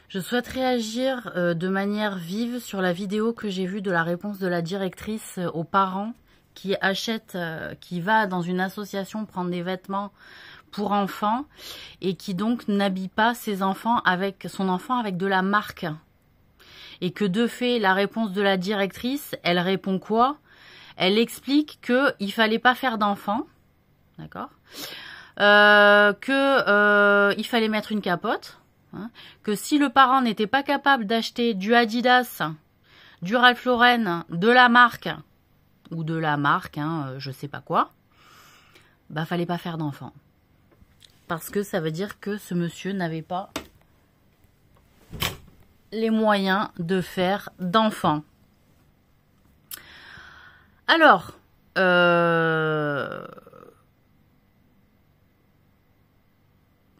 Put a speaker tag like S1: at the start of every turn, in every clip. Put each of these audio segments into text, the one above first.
S1: Je souhaite réagir de manière vive sur la vidéo que j'ai vue de la réponse de la directrice aux parents qui achètent, qui va dans une association prendre des vêtements pour enfants et qui donc n'habille pas son enfant avec de la marque. Et que de fait, la réponse de la directrice, elle répond quoi? Elle explique qu'il fallait pas faire d'enfants, d'accord? Il fallait mettre une capote. Hein, que si le parent n'était pas capable d'acheter du Adidas, du Ralph Lauren, de la marque, ou de la marque, je sais pas quoi, bah fallait pas faire d'enfant. Parce que ça veut dire que ce monsieur n'avait pas les moyens de faire d'enfant. Alors,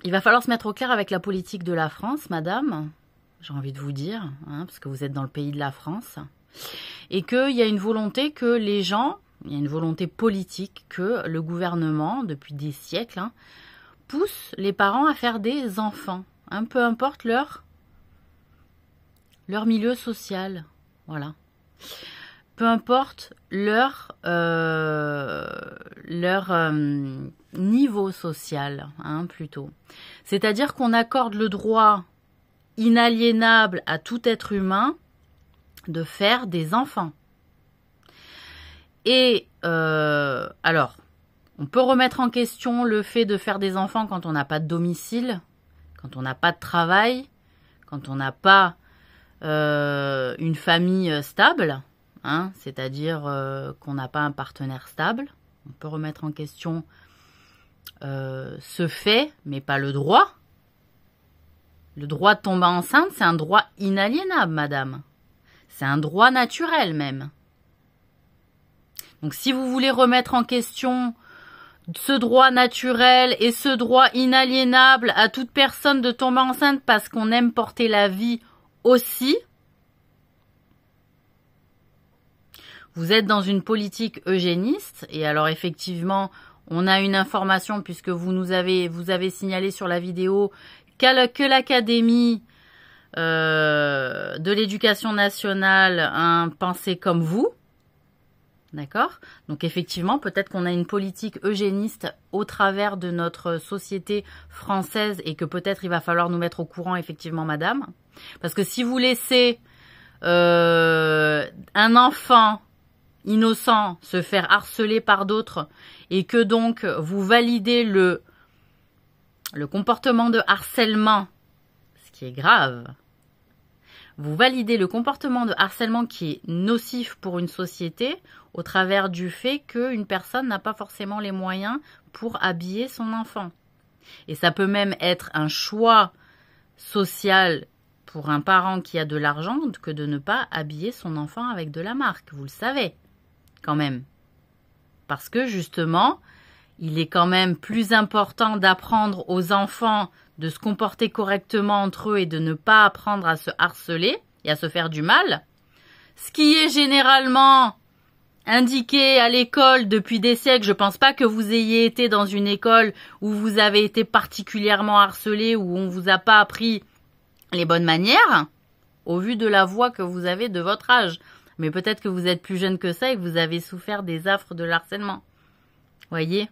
S1: il va falloir se mettre au clair avec la politique de la France, madame, j'ai envie de vous dire, parce que vous êtes dans le pays de la France, et qu'il y a une volonté que les gens, il y a une volonté politique que le gouvernement, depuis des siècles, pousse les parents à faire des enfants, peu importe leur milieu social, voilà. Peu importe leur niveau social, plutôt. C'est-à-dire qu'on accorde le droit inaliénable à tout être humain de faire des enfants. Et alors, on peut remettre en question le fait de faire des enfants quand on n'a pas de domicile, quand on n'a pas de travail, quand on n'a pas une famille stable, c'est-à-dire qu'on n'a pas un partenaire stable. On peut remettre en question ce fait, mais pas le droit. Le droit de tomber enceinte, c'est un droit inaliénable, madame. C'est un droit naturel même. Donc si vous voulez remettre en question ce droit naturel et ce droit inaliénable à toute personne de tomber enceinte parce qu'on aime porter la vie aussi, vous êtes dans une politique eugéniste. Et alors effectivement, on a une information puisque vous avez signalé sur la vidéo que l'Académie de l'éducation nationale pensait comme vous. D'accord? Donc effectivement, peut-être qu'on a une politique eugéniste au travers de notre société française et que peut-être il va falloir nous mettre au courant, effectivement, madame. Parce que si vous laissez un enfant innocent se faire harceler par d'autres et que donc vous validez le comportement de harcèlement, ce qui est grave, vous validez le comportement de harcèlement qui est nocif pour une société au travers du fait qu'une personne n'a pas forcément les moyens pour habiller son enfant. Et ça peut même être un choix social pour un parent qui a de l'argent que de ne pas habiller son enfant avec de la marque. Vous le savez, quand même. Parce que justement, il est quand même plus important d'apprendre aux enfants de se comporter correctement entre eux et de ne pas apprendre à se harceler et à se faire du mal. Ce qui est généralement indiqué à l'école depuis des siècles. Je pense pas que vous ayez été dans une école où vous avez été particulièrement harcelé, où on vous a pas appris les bonnes manières, au vu de la voix que vous avez de votre âge. Mais peut-être que vous êtes plus jeune que ça et que vous avez souffert des affres de l'harcèlement. Voyez ?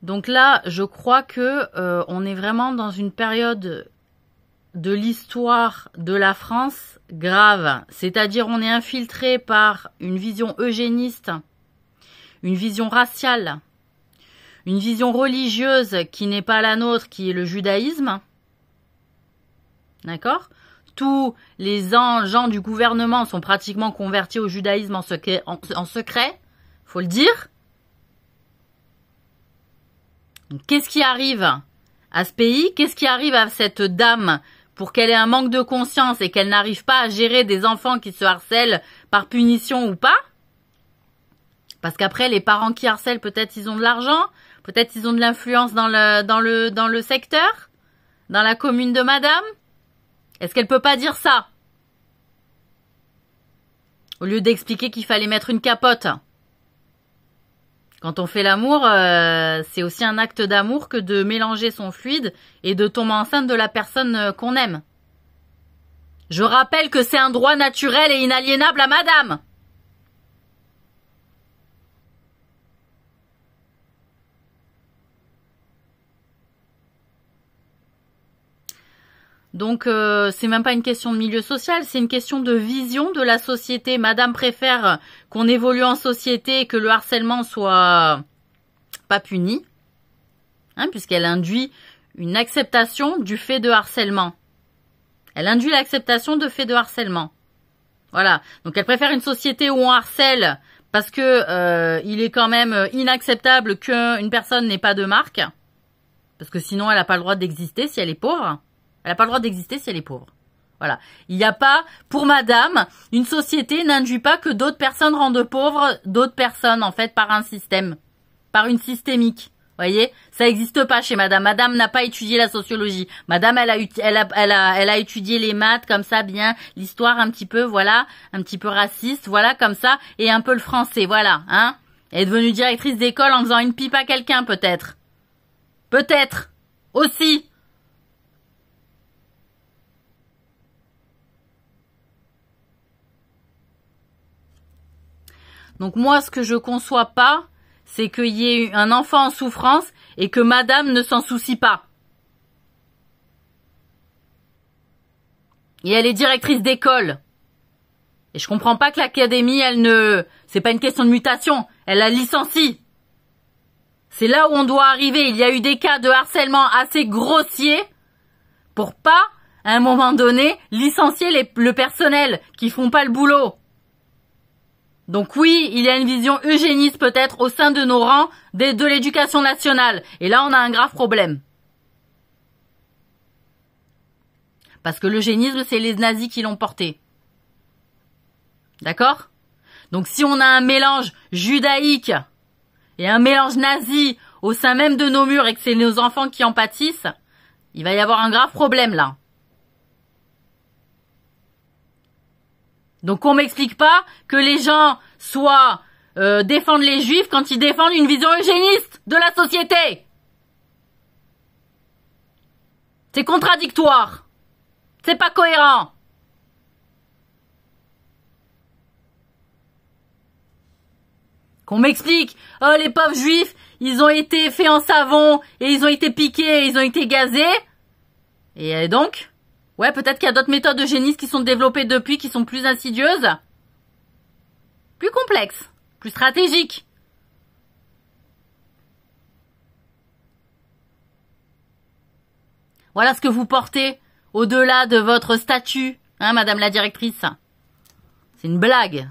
S1: Donc là, je crois que on est vraiment dans une période de l'histoire de la France grave. C'est-à-dire on est infiltré par une vision eugéniste, une vision raciale, une vision religieuse qui n'est pas la nôtre, qui est le judaïsme. D'accord ? Tous les gens du gouvernement sont pratiquement convertis au judaïsme en secret, faut le dire. Qu'est-ce qui arrive à ce pays? Qu'est-ce qui arrive à cette dame pour qu'elle ait un manque de conscience et qu'elle n'arrive pas à gérer des enfants qui se harcèlent par punition ou pas? Parce qu'après, les parents qui harcèlent, peut-être ils ont de l'argent, peut-être ils ont de l'influence dans le secteur, dans la commune de madame. Est-ce qu'elle peut pas dire ça? Au lieu d'expliquer qu'il fallait mettre une capote. Quand on fait l'amour, c'est aussi un acte d'amour que de mélanger son fluide et de tomber enceinte de la personne qu'on aime. Je rappelle que c'est un droit naturel et inaliénable à madame. Donc c'est même pas une question de milieu social, c'est une question de vision de la société. Madame préfère qu'on évolue en société et que le harcèlement soit pas puni, hein, puisqu'elle induit une acceptation du fait de harcèlement. Elle induit l'acceptation de fait de harcèlement. Voilà. Donc elle préfère une société où on harcèle parce que il est quand même inacceptable qu'une personne n'ait pas de marque, parce que sinon elle n'a pas le droit d'exister si elle est pauvre. Elle n'a pas le droit d'exister si elle est pauvre. Voilà. Il n'y a pas, pour madame, une société n'induit pas que d'autres personnes rendent pauvres d'autres personnes, en fait, par un système. Par une systémique. Voyez? Ça n'existe pas chez madame. Madame n'a pas étudié la sociologie. Madame, elle a étudié les maths, comme ça, bien, l'histoire un petit peu, voilà, un petit peu raciste, voilà, comme ça, et un peu le français, voilà, hein? Elle est devenue directrice d'école en faisant une pipe à quelqu'un, peut-être. Peut-être. Aussi. Donc moi, ce que je conçois pas, c'est qu'il y ait un enfant en souffrance et que madame ne s'en soucie pas. Et elle est directrice d'école. Et je comprends pas que l'académie, c'est pas une question de mutation, elle la licencie. C'est là où on doit arriver. Il y a eu des cas de harcèlement assez grossiers pour pas, à un moment donné, licencier le personnel qui font pas le boulot. Donc oui, il y a une vision eugéniste peut-être au sein de nos rangs de l'éducation nationale. Et là, on a un grave problème. Parce que l'eugénisme, c'est les nazis qui l'ont porté. D'accord? Donc si on a un mélange judaïque et un mélange nazi au sein même de nos murs et que c'est nos enfants qui en pâtissent, il va y avoir un grave problème là. Donc on m'explique pas que les gens défendent les juifs quand ils défendent une vision eugéniste de la société. C'est contradictoire. C'est pas cohérent. Qu'on m'explique, oh les pauvres juifs, ils ont été faits en savon et ils ont été piqués et ils ont été gazés. Et donc ouais, peut-être qu'il y a d'autres méthodes eugénistes qui sont développées depuis, qui sont plus insidieuses, plus complexes, plus stratégiques. Voilà ce que vous portez au-delà de votre statut, hein, madame la directrice. C'est une blague.